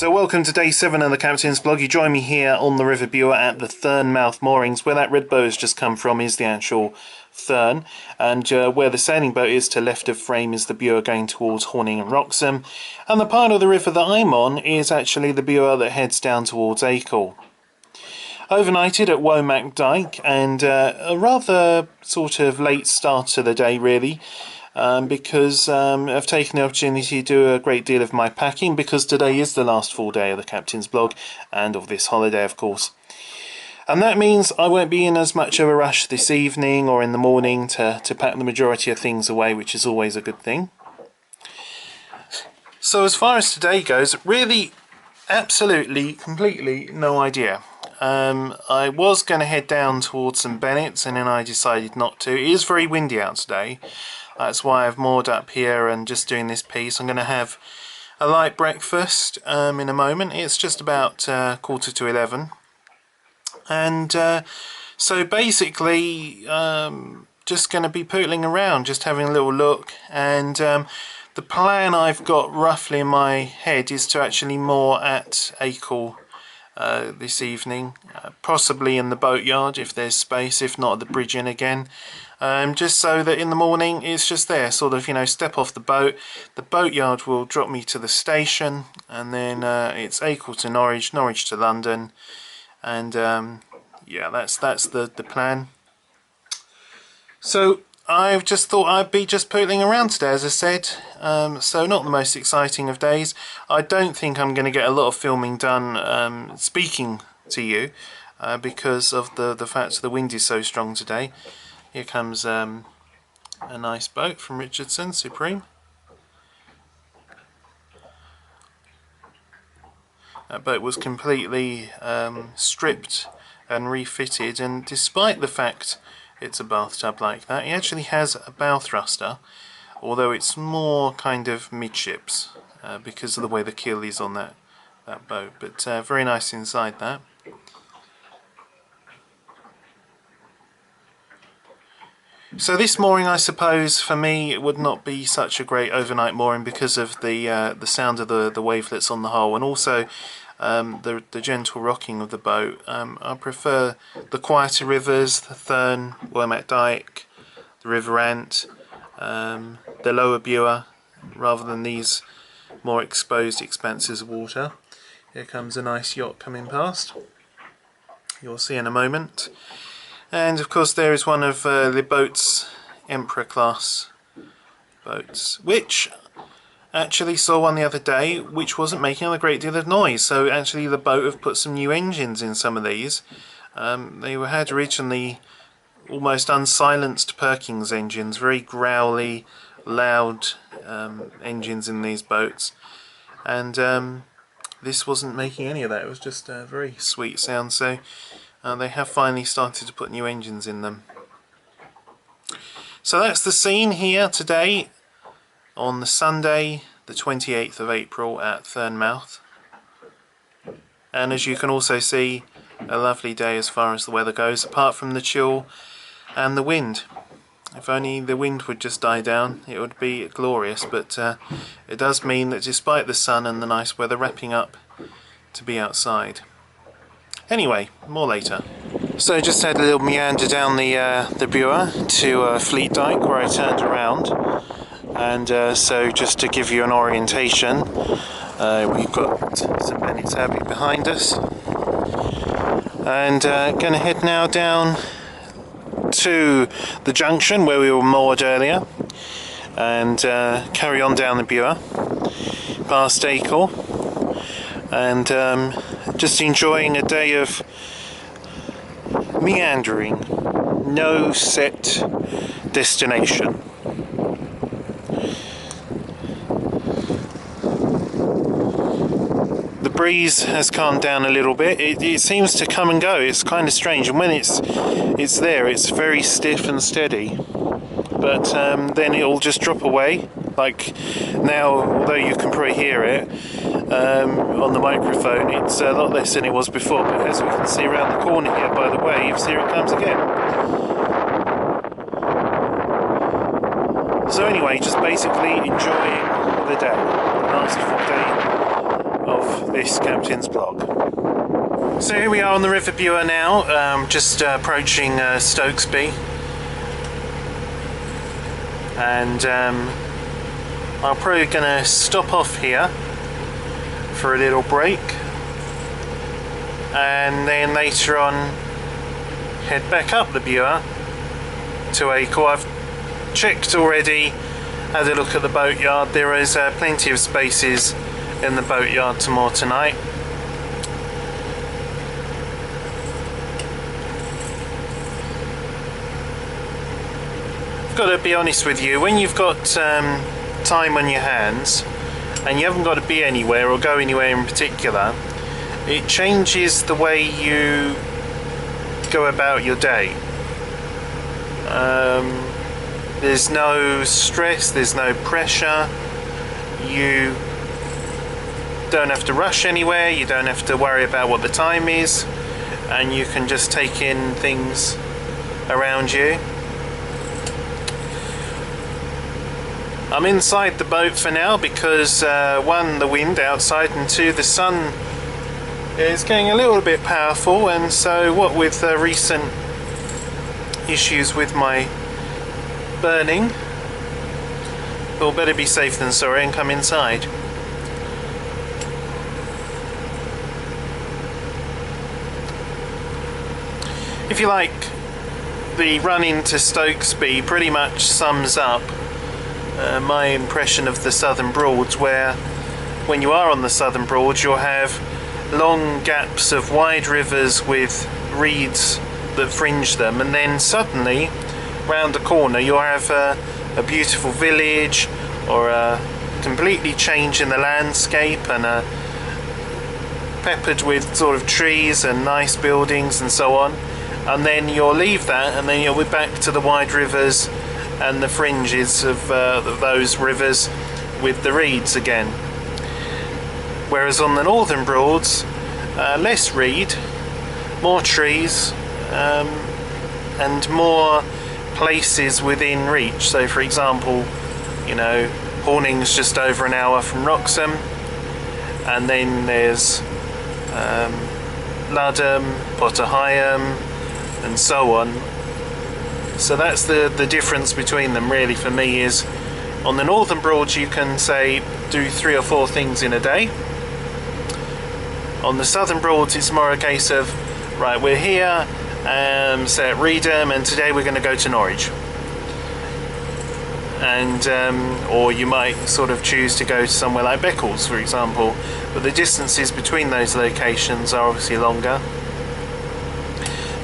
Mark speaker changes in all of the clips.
Speaker 1: So welcome to day 7 of the Captain's Blog. You join me here on the River Bure at the Thurnemouth moorings. Where that red boat has just come from is the actual Thurn, and where the sailing boat is to left of frame is the Bure going towards Horning and Wroxham, and the part of the river that I'm on is actually the Bure that heads down towards Acle. Overnighted at Womack Dyke, and a rather sort of late start to the day really. Because I've taken the opportunity to do a great deal of my packing, because today is the last full day of the Captain's Blog and of this holiday, of course. And that means I won't be in as much of a rush this evening or in the morning to pack the majority of things away, which is always a good thing. So as far as today goes, really absolutely completely no idea. I was going to head down towards St Bennet's, and then I decided not to. It is very windy out today. That's why I've moored up here and just doing this piece. I'm going to have a light breakfast in a moment. It's just about 11:15. And so basically just going to be pootling around, just having a little look. And the plan I've got roughly in my head is to actually moor at Acle this evening, possibly in the boatyard if there's space, if not at the bridge inn again. Just so that in the morning it's just there, sort of, you know, step off the boatyard will drop me to the station, and then it's Acle to Norwich, Norwich to London, and yeah, that's the plan. So I've just thought I'd be just pootling around today, as I said, so not the most exciting of days. I don't think I'm going to get a lot of filming done speaking to you because of the fact the wind is so strong today. Here comes a nice boat from Richardson, Supreme. That boat was completely stripped and refitted, and despite the fact it's a bathtub like that, it actually has a bow thruster, although it's more kind of midships because of the way the keel is on that boat, but very nice inside that. So this mooring, I suppose, for me, it would not be such a great overnight mooring because of the sound of the wavelets on the hull, and also the gentle rocking of the boat. I prefer the quieter rivers, the Thurn, Womack Dyke, the River Ant, the lower Bure, rather than these more exposed expanses of water. Here comes a nice yacht coming past. You'll see in a moment. And of course there is one of the boat's Emperor class boats, which actually saw one the other day which wasn't making a great deal of noise. So actually the boat have put some new engines in some of these. They had originally almost unsilenced Perkins engines, very growly, loud engines in these boats, and this wasn't making any of that. It was just a very sweet sound. So they have finally started to put new engines in them. So that's the scene here today on the Sunday the 28th of April at Thurnemouth. And as you can also see, a lovely day as far as the weather goes, apart from the chill and the wind. If only the wind would just die down, it would be glorious, but it does mean that despite the sun and the nice weather, wrapping up to be outside. Anyway, more later. So just had a little meander down the Bure to Fleet Dyke, where I turned around, and so just to give you an orientation, we've got St Bennet's Abbey behind us, and going to head now down to the junction where we were moored earlier, and carry on down the Bure past Acle, and just enjoying a day of meandering, no set destination. The breeze has calmed down a little bit. It seems to come and go. It's kind of strange, and when it's there, it's very stiff and steady, but then it'll just drop away. Like now, although you can probably hear it on the microphone, it's a lot less than it was before, but as we can see around the corner here by the waves, here it comes again. So anyway, just basically enjoying the day, the last full day of this captain's blog. So here we are on the River Bure now, just approaching Stokesby, and I'm probably going to stop off here for a little break, and then later on head back up the Bure to Acle. I've checked already, had a look at the boatyard. There is plenty of spaces in the boatyard to moor tonight. I've got to be honest with you, when you've got time on your hands and you haven't got to be anywhere or go anywhere in particular, it changes the way you go about your day. There's no stress, there's no pressure, you don't have to rush anywhere, you don't have to worry about what the time is, and you can just take in things around you. I'm inside the boat for now because one, the wind outside, and two, the sun is getting a little bit powerful, and so what with recent issues with my burning, well, better be safe than sorry and come inside. If you like, the run into Stokesby pretty much sums up my impression of the Southern Broads, where when you are on the Southern Broads you'll have long gaps of wide rivers with reeds that fringe them, and then suddenly round the corner you'll have a beautiful village or a completely change in the landscape, and peppered with sort of trees and nice buildings and so on, and then you'll leave that and then you'll be back to the wide rivers and the fringes of those rivers with the reeds again. Whereas on the Northern Broads, less reed, more trees, and more places within reach. So for example, you know, Horning's just over an hour from Wroxham, and then there's Ludham, Potter Heigham, and so on. So that's the difference between them really for me, is on the Northern Broads you can say do 3 or 4 things in a day. On the Southern Broads it's more a case of, right, we're here, say at Reedham, and today we're going to go to Norwich. And or you might sort of choose to go to somewhere like Beccles, for example, but the distances between those locations are obviously longer.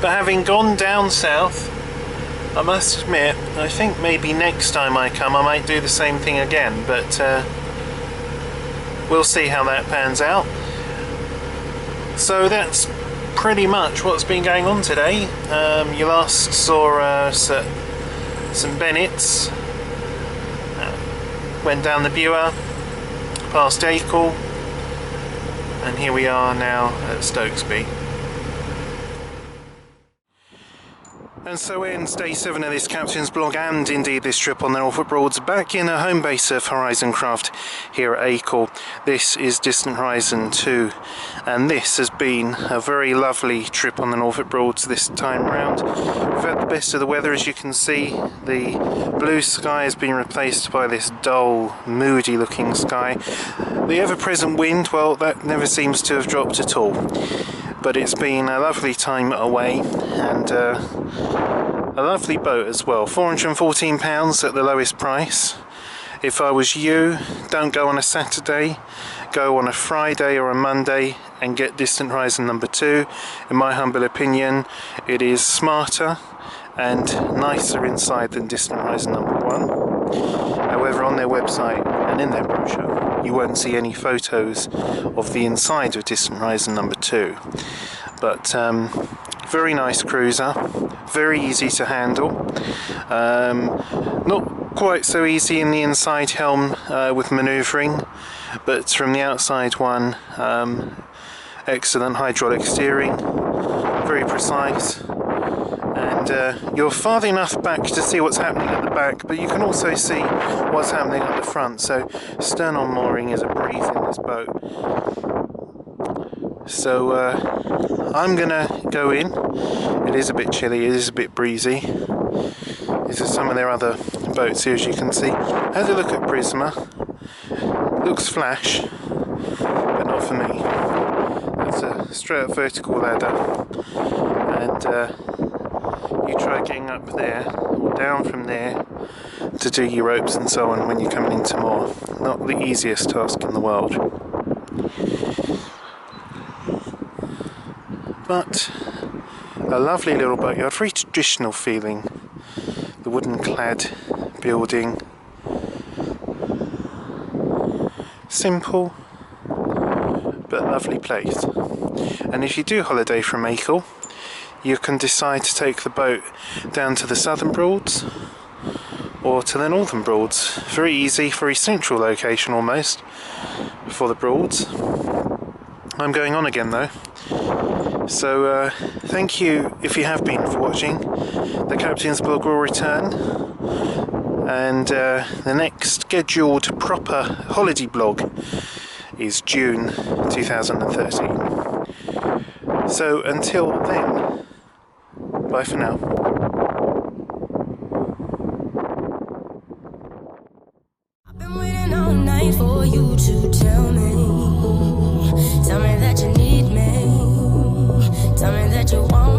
Speaker 1: But having gone down south, I must admit, I think maybe next time I come I might do the same thing again, but we'll see how that pans out. So that's pretty much what's been going on today. You last saw us at St Bennett's, went down the Bure, past Acle, and here we are now at Stokesby. And so ends day 7 of this captain's blog, and indeed this trip on the Norfolk Broads, back in a home base of Horizon Craft here at Acle. This is Distant Horizon 2, and this has been a very lovely trip on the Norfolk Broads this time round. We've had the best of the weather, as you can see. The blue sky has been replaced by this dull, moody looking sky. The ever-present wind, well, that never seems to have dropped at all. But it's been a lovely time away, and a lovely boat as well. £414 at the lowest price. If I was you, don't go on a Saturday, go on a Friday or a Monday and get Distant Horizon number 2. In my humble opinion, it is smarter and nicer inside than Distant Horizon number 1. However, on their website and in their brochure you won't see any photos of the inside of Distant Horizon number 2. But very nice cruiser, very easy to handle. Not quite so easy in the inside helm with manoeuvring, but from the outside one, excellent hydraulic steering, very precise, and and you're far enough back to see what's happening at the back, but you can also see what's happening at the front. So stern-on mooring is a breeze in this boat. So I'm gonna go in. It is a bit chilly, it is a bit breezy. These are some of their other boats here, as you can see. Have a look at Prisma. Looks flash, but not for me. That's a straight up vertical ladder, and you try getting up there or down from there to do your ropes and so on when you're coming into moor. Not the easiest task in the world, but a lovely little boatyard, very traditional feeling. The wooden clad building, simple but lovely place. And if you do holiday from Achill, you can decide to take the boat down to the Southern Broads or to the Northern Broads. Very easy, very central location almost for the Broads. I'm going on again though. So thank you if you have been for watching. The Captain's Blog will return, and the next scheduled proper holiday blog is June 2013. So until then, bye for now.
Speaker 2: I've been waiting all night for you to tell me that you need me, tell me that you want